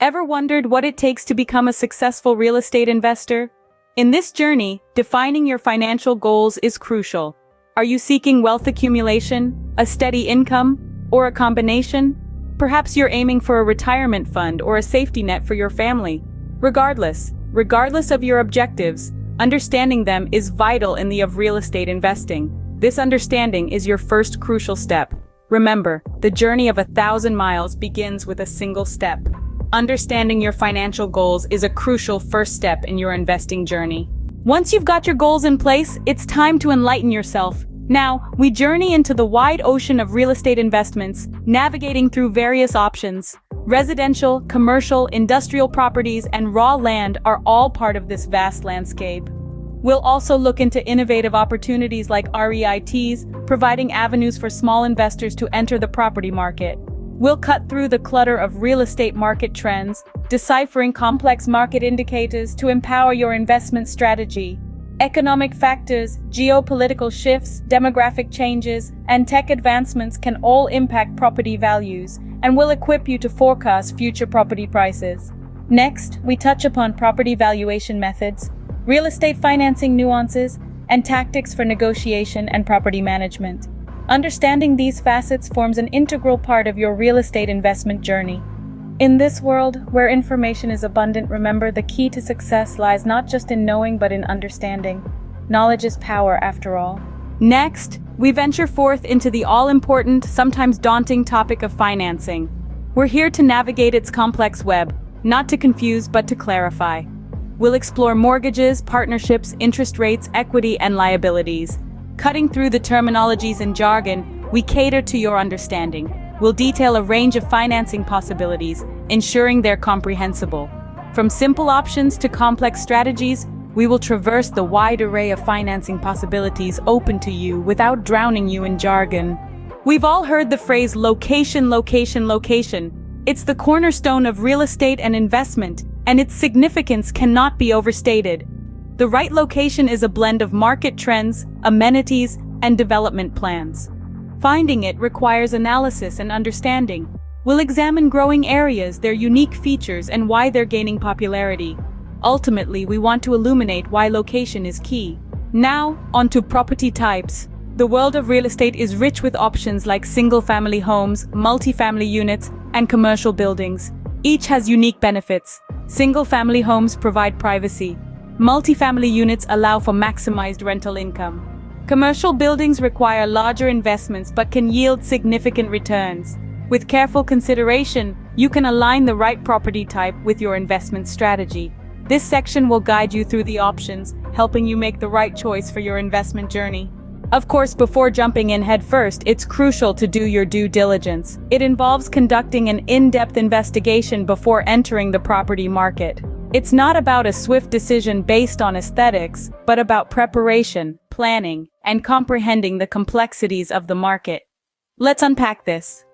Ever wondered what it takes to become a successful real estate investor? In this journey, defining your financial goals is crucial. Are you seeking wealth accumulation, a steady income, or a combination? Perhaps you're aiming for a retirement fund or a safety net for your family. Regardless of your objectives, understanding them is vital in the of real estate investing. This understanding is your first crucial step. Remember, the journey of 1,000 miles begins with a single step. Understanding your financial goals is a crucial first step in your investing journey. Once you've got your goals in place, it's time to enlighten yourself. Now, we journey into the wide ocean of real estate investments, navigating through various options. Residential, commercial, industrial properties, and raw land are all part of this vast landscape. We'll also look into innovative opportunities like REITs, providing avenues for small investors to enter the property market. We'll cut through the clutter of real estate market trends, deciphering complex market indicators to empower your investment strategy. Economic factors, geopolitical shifts, demographic changes, and tech advancements can all impact property values, and will equip you to forecast future property prices. Next, we touch upon property valuation methods, real estate financing nuances, and tactics for negotiation and property management. Understanding these facets forms an integral part of your real estate investment journey. In this world, where information is abundant, remember the key to success lies not just in knowing but in understanding. Knowledge is power, after all. Next, we venture forth into the all-important, sometimes daunting topic of financing. We're here to navigate its complex web, not to confuse but to clarify. We'll explore mortgages, partnerships, interest rates, equity, and liabilities. Cutting through the terminologies and jargon, we cater to your understanding. We'll detail a range of financing possibilities, ensuring they're comprehensible. From simple options to complex strategies, we will traverse the wide array of financing possibilities open to you without drowning you in jargon. We've all heard the phrase location, location, location. It's the cornerstone of real estate and investment, and its significance cannot be overstated. The right location is a blend of market trends, amenities, and development plans. Finding it requires analysis and understanding. We'll examine growing areas, their unique features, and why they're gaining popularity. Ultimately, we want to illuminate why location is key. Now, onto property types. The world of real estate is rich with options like single-family homes, multi-family units, and commercial buildings. Each has unique benefits. Single-family homes provide privacy. Multi-family units allow for maximized rental income. Commercial buildings require larger investments but can yield significant returns. With careful consideration, you can align the right property type with your investment strategy. This section will guide you through the options, helping you make the right choice for your investment journey. Of course, before jumping in headfirst, it's crucial to do your due diligence. It involves conducting an in-depth investigation before entering the property market. It's not about a swift decision based on aesthetics, but about preparation, planning, and comprehending the complexities of the market. Let's unpack this.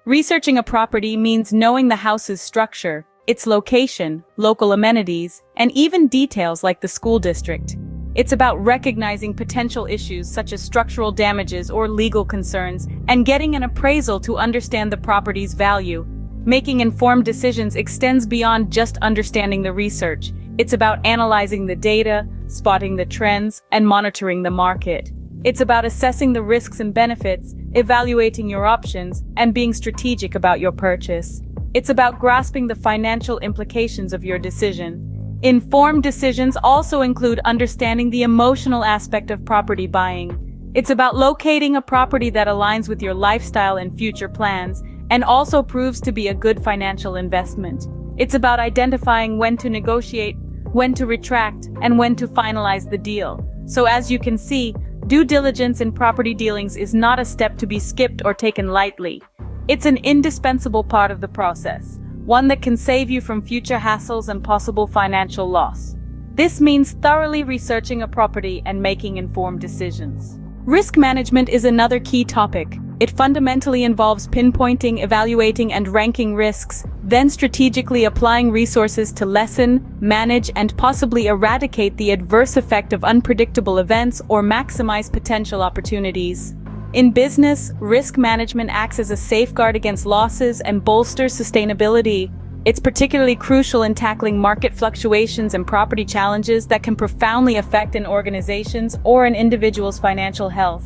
Researching a property means knowing the house's structure, its location, local amenities, and even details like the school district. It's about recognizing potential issues such as structural damages or legal concerns, and getting an appraisal to understand the property's value. Making informed decisions extends beyond just understanding the research. It's about analyzing the data, spotting the trends, and monitoring the market. It's about assessing the risks and benefits, evaluating your options, and being strategic about your purchase. It's about grasping the financial implications of your decision. Informed decisions also include understanding the emotional aspect of property buying. It's about locating a property that aligns with your lifestyle and future plans, and also proves to be a good financial investment. It's about identifying when to negotiate, when to retract, and when to finalize the deal. So as you can see, due diligence in property dealings is not a step to be skipped or taken lightly. It's an indispensable part of the process, one that can save you from future hassles and possible financial loss. This means thoroughly researching a property and making informed decisions. Risk management is another key topic. It fundamentally involves pinpointing, evaluating, and ranking risks, then strategically applying resources to lessen, manage, and possibly eradicate the adverse effect of unpredictable events or maximize potential opportunities. In business, risk management acts as a safeguard against losses and bolsters sustainability. It's particularly crucial in tackling market fluctuations and property challenges that can profoundly affect an organization's or an individual's financial health.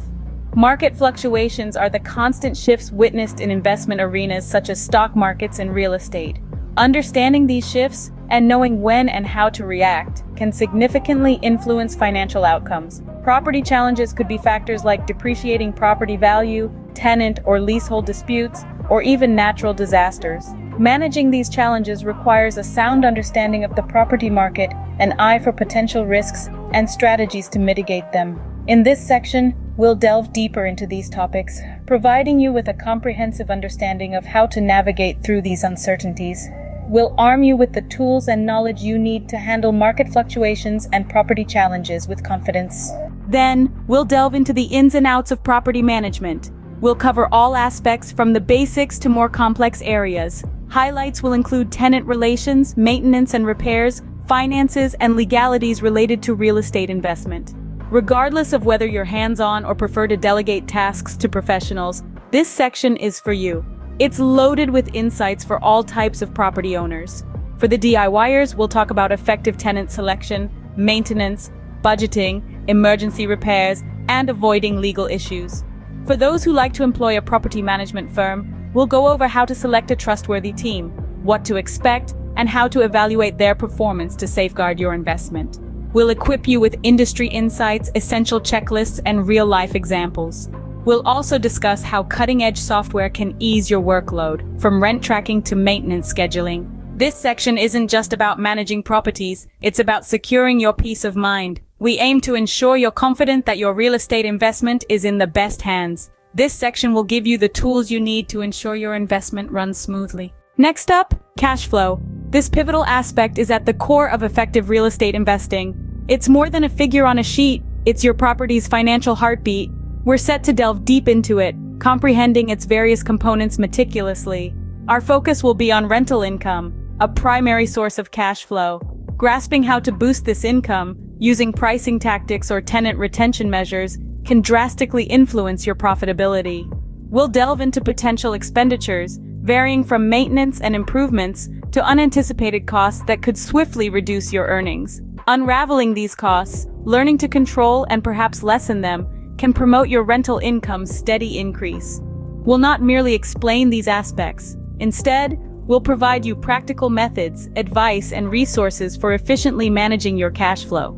Market fluctuations are the constant shifts witnessed in investment arenas such as stock markets and real estate. Understanding these shifts and knowing when and how to react can significantly influence financial outcomes. Property challenges could be factors like depreciating property value, tenant or leasehold disputes, or even natural disasters. Managing these challenges requires a sound understanding of the property market, an eye for potential risks, and strategies to mitigate them. In this section, we'll delve deeper into these topics, providing you with a comprehensive understanding of how to navigate through these uncertainties. We'll arm you with the tools and knowledge you need to handle market fluctuations and property challenges with confidence. Then, we'll delve into the ins and outs of property management. We'll cover all aspects from the basics to more complex areas. Highlights will include tenant relations, maintenance and repairs, finances, and legalities related to real estate investment. Regardless of whether you're hands-on or prefer to delegate tasks to professionals, this section is for you. It's loaded with insights for all types of property owners. For the DIYers, we'll talk about effective tenant selection, maintenance, budgeting, emergency repairs, and avoiding legal issues. For those who like to employ a property management firm, we'll go over how to select a trustworthy team, what to expect, and how to evaluate their performance to safeguard your investment. We'll equip you with industry insights, essential checklists, and real-life examples. We'll also discuss how cutting-edge software can ease your workload, from rent tracking to maintenance scheduling. This section isn't just about managing properties, it's about securing your peace of mind. We aim to ensure you're confident that your real estate investment is in the best hands. This section will give you the tools you need to ensure your investment runs smoothly. Next up, cash flow. This pivotal aspect is at the core of effective real estate investing. It's more than a figure on a sheet, it's your property's financial heartbeat. We're set to delve deep into it, comprehending its various components meticulously. Our focus will be on rental income, a primary source of cash flow. Grasping how to boost this income, using pricing tactics or tenant retention measures, can drastically influence your profitability. We'll delve into potential expenditures, varying from maintenance and improvements to unanticipated costs that could swiftly reduce your earnings. Unraveling these costs, learning to control and perhaps lessen them, can promote your rental income's steady increase. We'll not merely explain these aspects. Instead, we'll provide you practical methods, advice, and resources for efficiently managing your cash flow.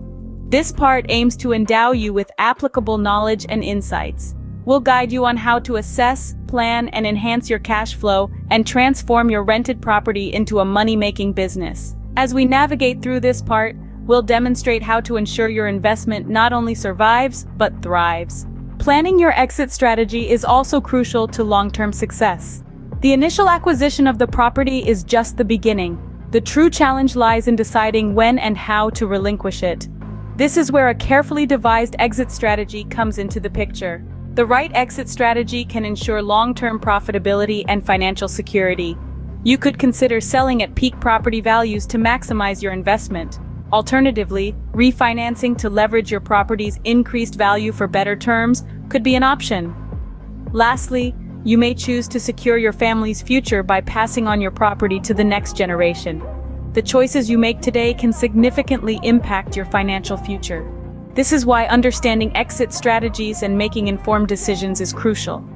This part aims to endow you with applicable knowledge and insights. We'll guide you on how to assess, plan, and enhance your cash flow and transform your rented property into a money-making business. As we navigate through this part, we'll demonstrate how to ensure your investment not only survives, but thrives. Planning your exit strategy is also crucial to long-term success. The initial acquisition of the property is just the beginning. The true challenge lies in deciding when and how to relinquish it. This is where a carefully devised exit strategy comes into the picture. The right exit strategy can ensure long-term profitability and financial security. You could consider selling at peak property values to maximize your investment. Alternatively, refinancing to leverage your property's increased value for better terms could be an option. Lastly, you may choose to secure your family's future by passing on your property to the next generation. The choices you make today can significantly impact your financial future. This is why understanding exit strategies and making informed decisions is crucial.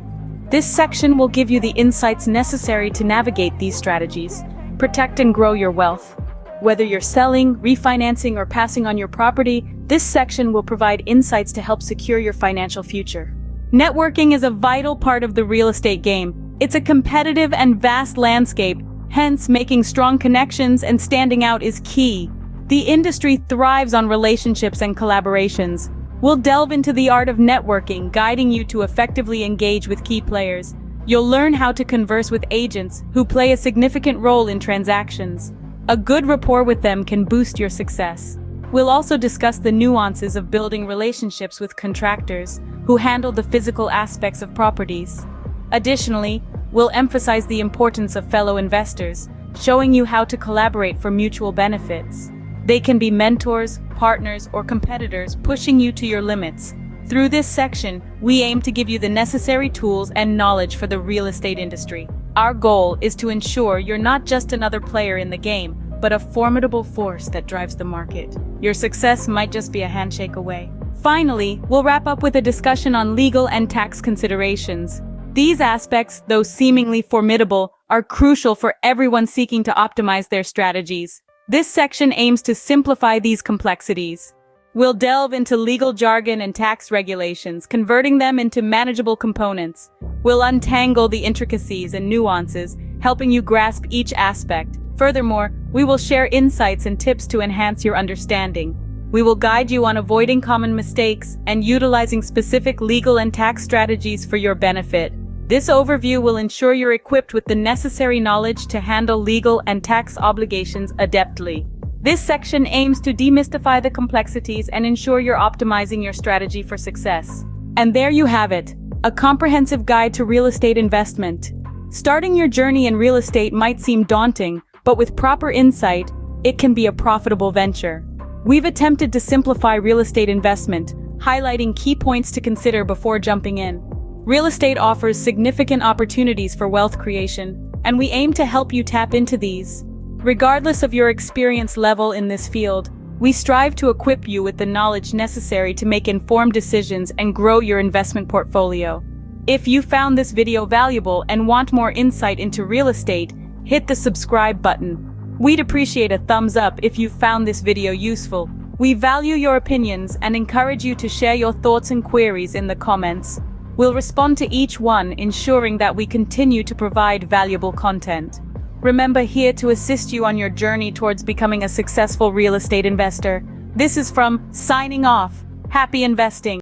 This section will give you the insights necessary to navigate these strategies, protect and grow your wealth. Whether you're selling, refinancing, or passing on your property, this section will provide insights to help secure your financial future. Networking is a vital part of the real estate game. It's a competitive and vast landscape, hence making strong connections and standing out is key. The industry thrives on relationships and collaborations. We'll delve into the art of networking, guiding you to effectively engage with key players. You'll learn how to converse with agents who play a significant role in transactions. A good rapport with them can boost your success. We'll also discuss the nuances of building relationships with contractors who handle the physical aspects of properties. Additionally, we'll emphasize the importance of fellow investors, showing you how to collaborate for mutual benefits. They can be mentors, partners, or competitors pushing you to your limits. Through this section, we aim to give you the necessary tools and knowledge for the real estate industry. Our goal is to ensure you're not just another player in the game, but a formidable force that drives the market. Your success might just be a handshake away. Finally, we'll wrap up with a discussion on legal and tax considerations. These aspects, though seemingly formidable, are crucial for everyone seeking to optimize their strategies. This section aims to simplify these complexities. We'll delve into legal jargon and tax regulations, converting them into manageable components. We'll untangle the intricacies and nuances, helping you grasp each aspect. Furthermore, we will share insights and tips to enhance your understanding. We will guide you on avoiding common mistakes and utilizing specific legal and tax strategies for your benefit. This overview will ensure you're equipped with the necessary knowledge to handle legal and tax obligations adeptly. This section aims to demystify the complexities and ensure you're optimizing your strategy for success. And there you have it, a comprehensive guide to real estate investment. Starting your journey in real estate might seem daunting, but with proper insight, it can be a profitable venture. We've attempted to simplify real estate investment, highlighting key points to consider before jumping in. Real estate offers significant opportunities for wealth creation, and we aim to help you tap into these. Regardless of your experience level in this field, we strive to equip you with the knowledge necessary to make informed decisions and grow your investment portfolio. If you found this video valuable and want more insight into real estate, hit the subscribe button. We'd appreciate a thumbs up if you found this video useful. We value your opinions and encourage you to share your thoughts and queries in the comments. We'll respond to each one, ensuring that we continue to provide valuable content. Remember, here to assist you on your journey towards becoming a successful real estate investor. This is from signing off. Happy investing.